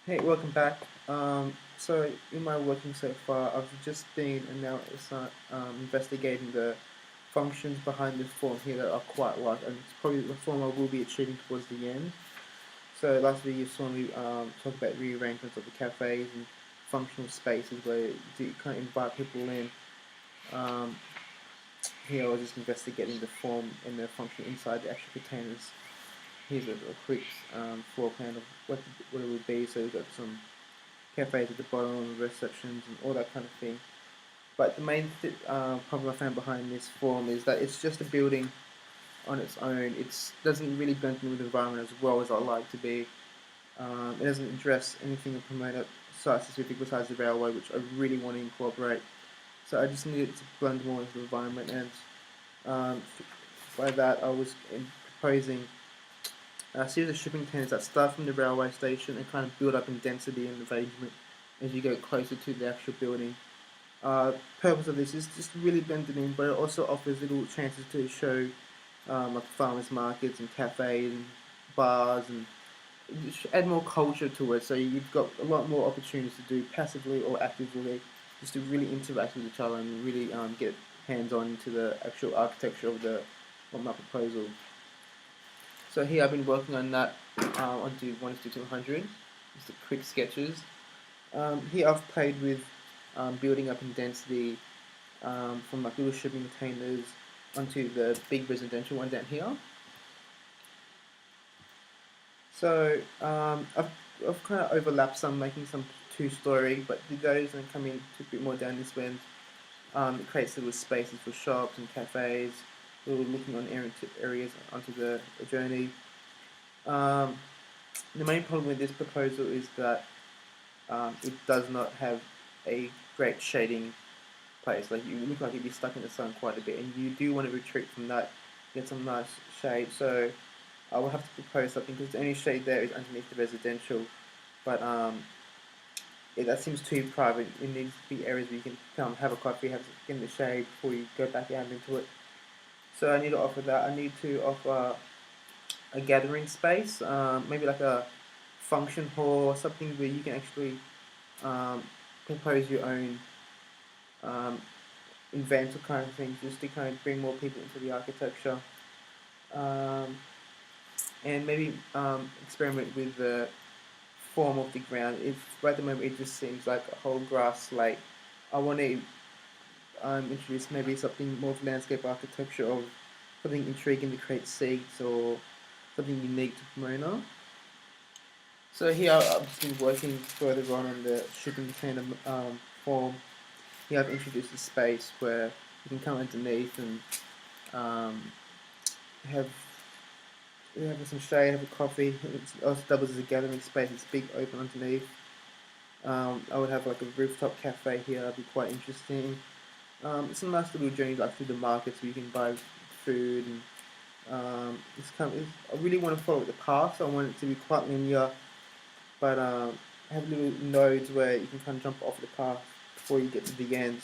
Hey, welcome back. So in my working so far, I've just been investigating the functions behind this form here that are quite large, and it's probably the form I will be achieving towards the end. So last video you saw me talk about rearrangements of the cafes and functional spaces where you kind of invite people in. Um, Here I was just investigating the form and the function inside the actual containers. Here's a quick floor plan of what it would be. So we've got some cafes at the bottom, receptions, and all that kind of thing. But the main problem I found behind this form is that it's just a building on its own. It doesn't really blend in with the environment as well as I like to be. It doesn't address anything to promote a site specific besides the railway, which I really want to incorporate. So I just needed to blend more into the environment, and um, by that I was proposing a series of shipping containers that start from the railway station and kind of build up in density and arrangement as you go closer to the actual building. Purpose of this is just really blend it in, but it also offers little chances to show like farmers markets and cafes and bars and just add more culture to it. So you've got a lot more opportunities to do passively or actively, just to really interact with each other and really get hands on into the actual architecture of my proposal. So here I've been working on that onto 1:200, just the quick sketches. Here I've played with building up in density from like little shipping containers onto the big residential one down here. So I've kind of overlapped some, making some two-story, but did those and come in a bit more down this end. It creates little spaces for shops and cafes, little looking on areas onto the journey. Um, the main problem with this proposal is that it does not have a great shading place. Like you look like you'd be stuck in the sun quite a bit, and you do want to retreat from that, get some nice shade. So I will have to propose something because the only shade there is underneath the residential, but that seems too private. It needs to be areas where you can come have a coffee, get in the shade before you go back out into it. So I need to offer that. I need to offer a gathering space, maybe like a function hall or something where you can actually um, propose your own um, inventor kind of things, just to kind of bring more people into the architecture, um, and maybe experiment with the form of the ground. If right at the moment it just seems like a whole grass slate, I want to introduce maybe something more of landscape architecture or something intriguing to create seats or something unique to Pomona. So here I've just been working further on the shipping container form. Here I've introduced a space where you can come underneath and um, have some shade, have a coffee. It also doubles as a gathering space. It's big, open underneath. I would have like a rooftop cafe here. That'd be quite interesting. It's a nice little journey like through the markets where you can buy food and I really want to follow the path. So I want it to be quite linear, but have little nodes where you can kind of jump off the path before you get to the end.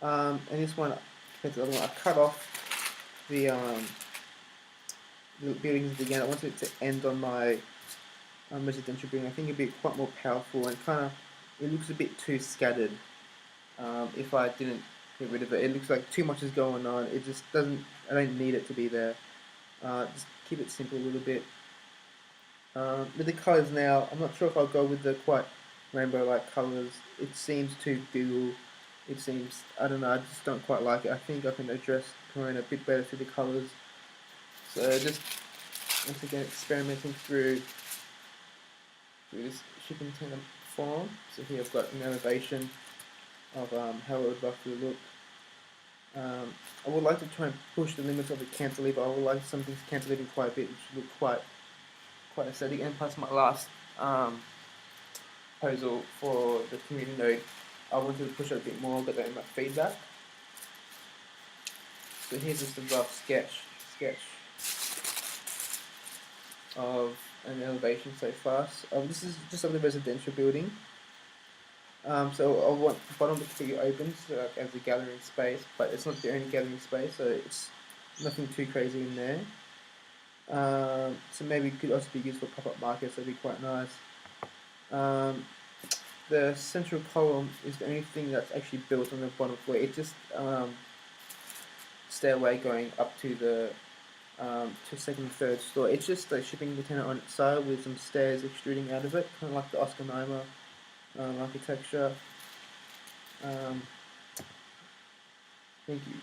And this one, compared to the other one, I cut off the buildings at the end. I wanted it to end on my residential building. I think it'd be quite more powerful and kind of it looks a bit too scattered. If I didn't get rid of it, it looks like too much is going on. It just doesn't. I don't need it to be there. Just keep it simple a little bit. With the colours now, I'm not sure if I'll go with the quite rainbow-like colours. It seems too Google. It seems, I don't know, I just don't quite like it. I think I can address Corona a bit better through the colours. So just, once again, experimenting through this shipping container form. So here I've got an elevation of how it would roughly look. I would like to try and push the limits of the cantilever. I would like something cantilevered quite a bit, which would look quite aesthetic. And plus my last proposal for the community node, I wanted to push it a bit more, got that in my feedback. So here's just a rough sketch of an elevation so far. So, this is just of the residential building. So I want the bottom to be open so as a gathering space, but it's not the only gathering space, so it's nothing too crazy in there. So maybe it could also be used for pop-up markets. That'd be quite nice. Um, the central column is the only thing that's actually built on the bottom floor. It's just stairway going up to the to second and third floor. It's just a shipping container on its side with some stairs extruding out of it, kind of like the Oscar Niemeyer architecture. Um, Thank you.